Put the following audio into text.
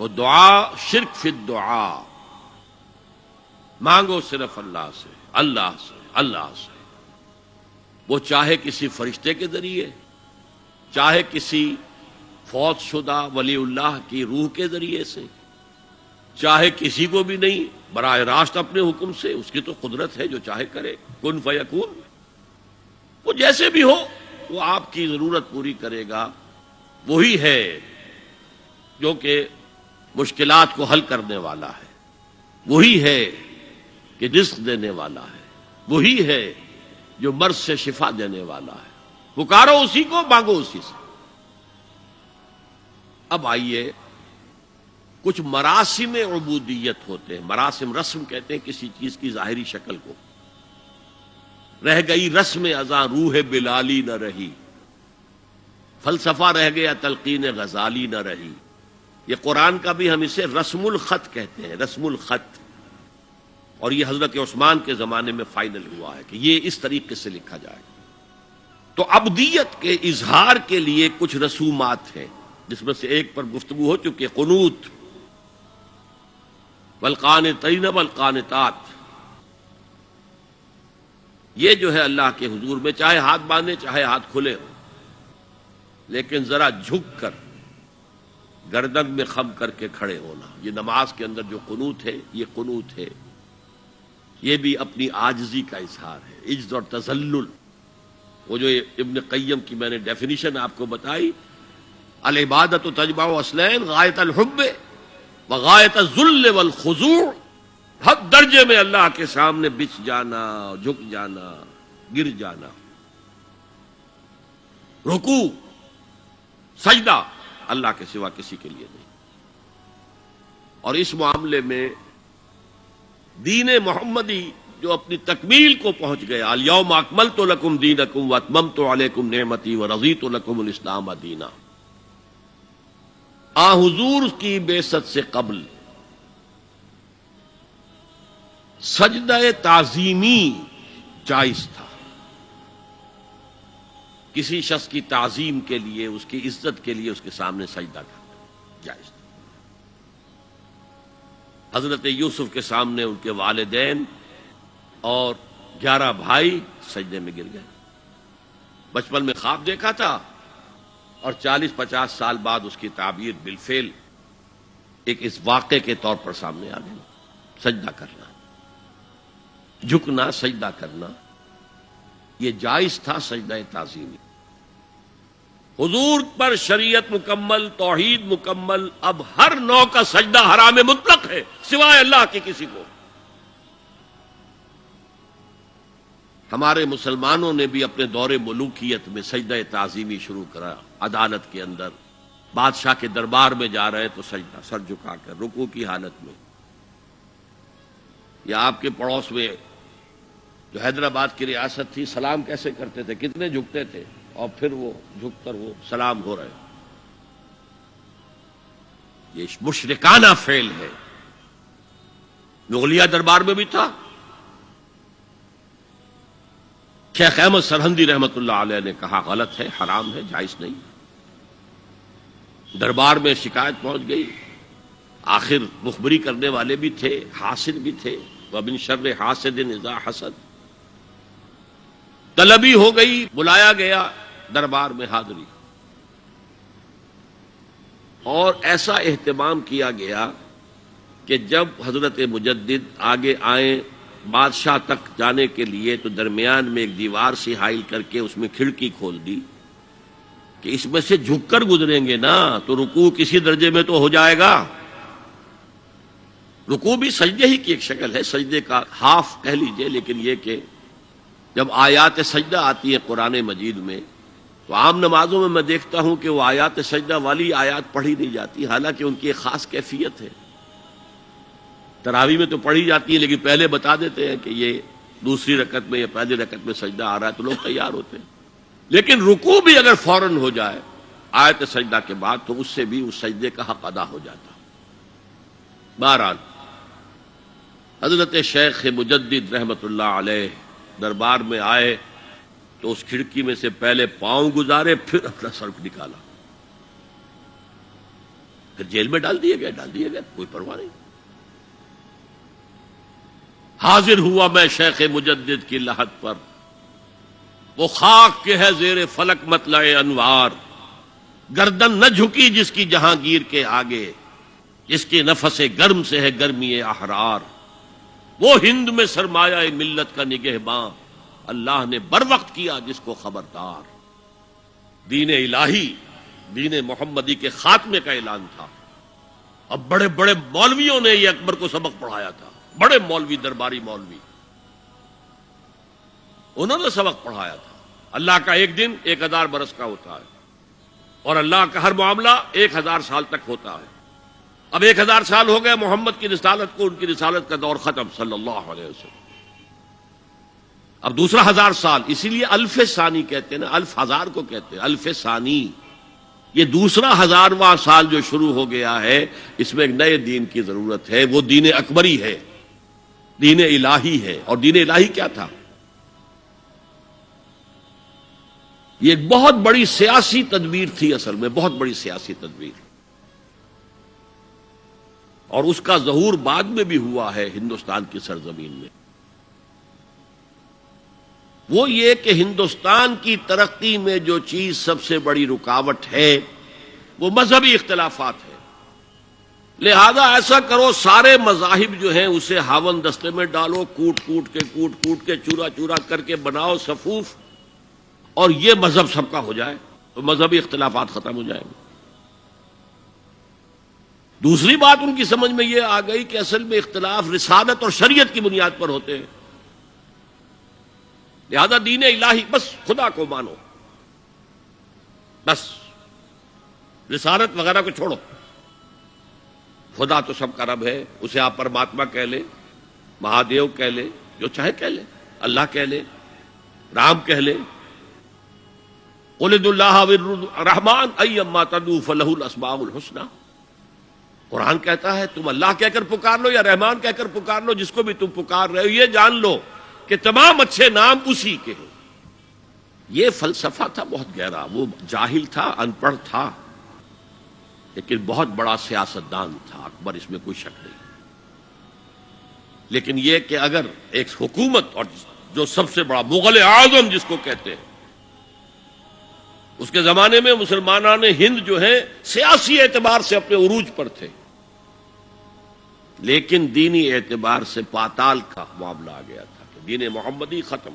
تو دعا شرک فی الدعا، مانگو صرف اللہ سے، اللہ سے، اللہ سے، وہ چاہے کسی فرشتے کے ذریعے، چاہے کسی فوت شدہ ولی اللہ کی روح کے ذریعے سے، چاہے کسی کو بھی نہیں، براہ راست اپنے حکم سے، اس کی تو قدرت ہے، جو چاہے کرے، کن فیکون، وہ جیسے بھی ہو وہ آپ کی ضرورت پوری کرے گا۔ وہی ہے جو کہ مشکلات کو حل کرنے والا ہے، وہی ہے کہ رزق دینے والا ہے، وہی ہے جو مرض سے شفا دینے والا ہے۔ پکارو اسی کو، مانگو اسی سے۔ اب آئیے، کچھ مراسم عبودیت ہوتے ہیں، مراسم، رسم کہتے ہیں کسی چیز کی ظاہری شکل کو۔ رہ گئی رسم ازاں روح بلالی نہ رہی، فلسفہ رہ گیا تلقین غزالی نہ رہی۔ یہ قرآن کا بھی ہم اسے رسم الخط کہتے ہیں، رسم الخط، اور یہ حضرت عثمان کے زمانے میں فائنل ہوا ہے کہ یہ اس طریقے سے لکھا جائے۔ تو عبدیت کے اظہار کے لیے کچھ رسومات ہیں، جس میں سے ایک پر گفتگو ہو چکی، قنوت، والقانتین والقانتات۔ یہ جو ہے اللہ کے حضور میں چاہے ہاتھ باندھے چاہے ہاتھ کھلے ہو، لیکن ذرا جھک کر گردن میں خم کر کے کھڑے ہونا، یہ نماز کے اندر جو قنوت ہے، یہ قنوت ہے، یہ بھی اپنی عاجزی کا اظہار ہے، عجز اور تذلل۔ وہ جو ابن قیم کی میں نے ڈیفینیشن آپ کو بتائی، العبادت تجمع اصلین، غایت الحب وغایت الذل والخضوع، حد درجے میں اللہ کے سامنے بچ جانا، جھک جانا، گر جانا، رکوع، سجدہ، اللہ کے سوا کسی کے لیے نہیں۔ اور اس معاملے میں دین محمدی جو اپنی تکمیل کو پہنچ گیا، الیوم اکملت لکم دینکم واتممت علیکم نعمتی ورضیت لکم الاسلام دینا، آ حضور کی بعثت سے قبل سجدہ تعظیمی جائز تھا، کسی شخص کی تعظیم کے لیے، اس کی عزت کے لیے اس کے سامنے سجدہ کرنا جائز تھا۔ حضرت یوسف کے سامنے ان کے والدین اور 11 بھائی سجدے میں گر گئے۔ بچپن میں خواب دیکھا تھا اور 40-50 سال بعد اس کی تعبیر بالفعل ایک اس واقعے کے طور پر سامنے آ گئی۔ سجدہ کرنا، جھکنا، سجدہ کرنا، یہ جائز تھا، سجدہ تعظیمی۔ حضور پر شریعت مکمل، توحید مکمل، اب ہر نوع کا سجدہ حرام مطلق ہے سوائے اللہ کے کسی کو۔ ہمارے مسلمانوں نے بھی اپنے دور ملوکیت میں سجدہ تعظیمی شروع کرا، عدالت کے اندر بادشاہ کے دربار میں جا رہے تو سجدہ، سر جھکا کر رکوع کی حالت میں۔ یا آپ کے پڑوس میں جو حیدرآباد کی ریاست تھی، سلام کیسے کرتے تھے، کتنے جھکتے تھے، اور پھر وہ جھک کر وہ سلام ہو رہے۔ یہ مشرکانہ فعل ہے، مغلیہ دربار میں بھی تھا۔ شیخ احمد سرہندی رحمت اللہ علیہ نے کہا غلط ہے، حرام ہے، جائز نہیں۔ دربار میں شکایت پہنچ گئی، آخر مخبری کرنے والے بھی تھے، حاسد بھی تھے، وَمِن شَرِّ حَاسِدٍ إِذَا حَسَدَ، طلبی ہو گئی، بلایا گیا دربار میں حاضری، اور ایسا اہتمام کیا گیا کہ جب حضرت مجدد آگے آئیں بادشاہ تک جانے کے لیے تو درمیان میں ایک دیوار سی حائل کر کے اس میں کھڑکی کھول دی کہ اس میں سے جھک کر گزریں گے نا تو رکوع کسی درجے میں تو ہو جائے گا۔ رکوع بھی سجدے ہی کی ایک شکل ہے، سجدے کا ہاف کہہ لیجئے، لیکن یہ کہ جب آیات سجدہ آتی ہے قرآن مجید میں تو عام نمازوں میں دیکھتا ہوں کہ وہ آیات سجدہ والی آیات پڑھی نہیں جاتی، حالانکہ ان کی ایک خاص کیفیت ہے۔ تراویح میں تو پڑھی جاتی ہے لیکن پہلے بتا دیتے ہیں کہ یہ دوسری رکعت میں یا پہلی رکعت میں سجدہ آ رہا ہے تو لوگ تیار ہوتے ہیں، لیکن رکوع بھی اگر فوراً ہو جائے آیت سجدہ کے بعد تو اس سے بھی اس سجدے کا حق ادا ہو جاتا۔ بہرحال حضرت شیخ مجدد رحمت اللہ علیہ دربار میں آئے تو اس کھڑکی میں سے پہلے پاؤں گزارے، پھر اپنا سر نکالا، پھر جیل میں ڈال دیے گئے کوئی پرواہ نہیں. حاضر ہوا میں شیخ مجدد کی لحد پر، وہ خاک کے ہے زیر فلک مطلع انوار، گردن نہ جھکی جس کی جہانگیر کے آگے، جس کے نفس گرم سے ہے گرمی احرار. وہ ہند میں سرمایہ ملت کا نگہباں، اللہ نے بر وقت کیا جس کو خبردار. دین الہی، دین محمدی کے خاتمے کا اعلان تھا. اب بڑے بڑے مولویوں نے یہ اکبر کو سبق پڑھایا تھا، بڑے مولوی، درباری مولوی، انہوں نے سبق پڑھایا تھا. اللہ کا ایک دن 1000 برس کا ہوتا ہے، اور اللہ کا ہر معاملہ 1000 سال تک ہوتا ہے. اب 1000 سال ہو گئے محمد کی رسالت کو، ان کی رسالت کا دور ختم صلی اللہ علیہ وسلم. اب دوسرا 1000 سال، اسی لیے الف ثانی کہتے ہیں نا، الف ہزار کو کہتے ہیں الف ثانی. یہ دوسرا 1000واں سال جو شروع ہو گیا ہے، اس میں ایک نئے دین کی ضرورت ہے. وہ دین اکبری ہے، دین الہی ہے. اور دین الہی کیا تھا؟ یہ ایک بہت بڑی سیاسی تدبیر تھی، اصل میں بہت بڑی سیاسی تدبیر، اور اس کا ظہور بعد میں بھی ہوا ہے ہندوستان کی سرزمین میں. وہ یہ کہ ہندوستان کی ترقی میں جو چیز سب سے بڑی رکاوٹ ہے وہ مذہبی اختلافات ہے. لہذا ایسا کرو، سارے مذاہب جو ہیں اسے ہاون دستے میں ڈالو، کوٹ کوٹ کے چورا چورا کر کے بناؤ صفوف، اور یہ مذہب سب کا ہو جائے تو مذہبی اختلافات ختم ہو جائیں گے. دوسری بات ان کی سمجھ میں یہ آ گئی کہ اصل میں اختلاف رسالت اور شریعت کی بنیاد پر ہوتے ہیں. لہذا دین الہی، بس خدا کو مانو، بس رسالت وغیرہ کو چھوڑو. خدا تو سب کا رب ہے، اسے آپ پرماتما کہہ لیں، مہادیو کہہ لیں، جو چاہے کہہ لیں، اللہ کہہ لیں، رام کہہ لیں. قل ادعوا اللہ الرحمن ایما تدعوا فلہ الاسماء الحسنی. قرآن کہتا ہے تم اللہ کہہ کر پکار لو یا رحمان کہہ کر پکار لو، جس کو بھی تم پکار رہے ہو یہ جان لو کہ تمام اچھے نام اسی کے ہیں. یہ فلسفہ تھا بہت گہرا. وہ جاہل تھا، ان پڑھ تھا، لیکن بہت بڑا سیاستدان تھا اکبر، اس میں کوئی شک نہیں. لیکن یہ کہ اگر ایک حکومت، اور جو سب سے بڑا مغل اعظم جس کو کہتے ہیں، اس کے زمانے میں مسلمانان ہند جو ہیں سیاسی اعتبار سے اپنے عروج پر تھے، لیکن دینی اعتبار سے پاتال کا معاملہ آ گیا تھا کہ دین محمدی ختم.